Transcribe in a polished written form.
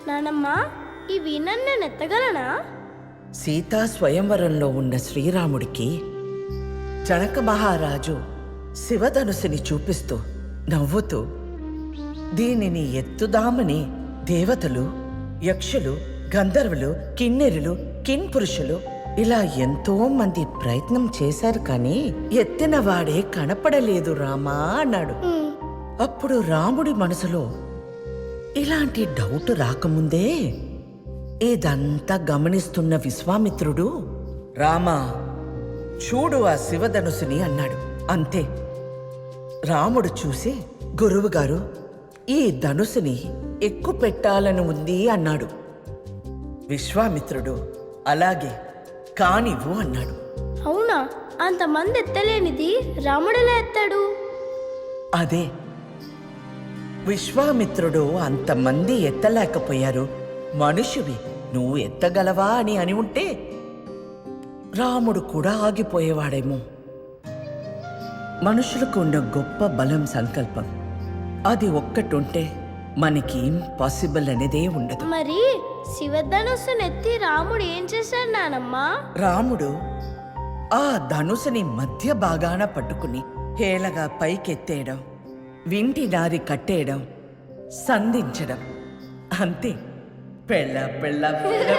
నానమ్మ, ఇవి నన్ను నెత్తగలనా? సీతా స్వయంవరంలో ఉన్న శ్రీరాముడికి జనక మహారాజు శివధనుసుని చూపిస్తూ నవ్వుతూ, దీనిని ఎత్తుదామని దేవతలు, యక్షులు, గంధర్వులు, కిన్నెరులు, కిన్పురుషులు ఇలా ఎంతో మంది ప్రయత్నం చేశారు, కానీ ఎత్తినవాడే కనపడలేదు రామా అన్నాడు. అప్పుడు రాముడి మనసులో ఇలాంటి డౌట్ రాకముందే ఇదంతా గమనిస్తున్న విశ్వామిత్రుడు, రామా చూడు ఆ శివధనుసుని అన్నాడు. అంతే, రాముడు చూసి, గురువుగారు ఈ ధనుసుని ఎక్కువ పెట్టాలని ఉంది అన్నాడు. విశ్వామిత్రుడు అలాగే కానివ్వు అన్నాడు. అవునా? అంతమంది ఎత్తలేనిది రాముడెలా ఎత్తాడు? అదే, విశ్వామిత్రుడు అంతమంది ఎత్తలేకపోయారు. మనుషువి, నువ్వు ఎత్తగలవా అని ఉంటే రాముడు కూడా ఆగిపోయేవాడేమో. మనుషులకు ఉన్న గొప్ప బలం సంకల్పం. అది ఒక్కటుంటే మనకి ఇంపాసిబుల్ అనేదే ఉండదు. మరి శివధనుస్సును ఎత్తి రాముడు ఏం చేశాడు నానమ్మా? రాముడు ఆ ధనుసుని మధ్య భాగాన పట్టుకుని హేళగా పైకెత్తేయడం, వింటి నారి కట్టేయడం, సంధించడం. అంతే. పెళ్ళ పెళ్ళ పెళ్ళ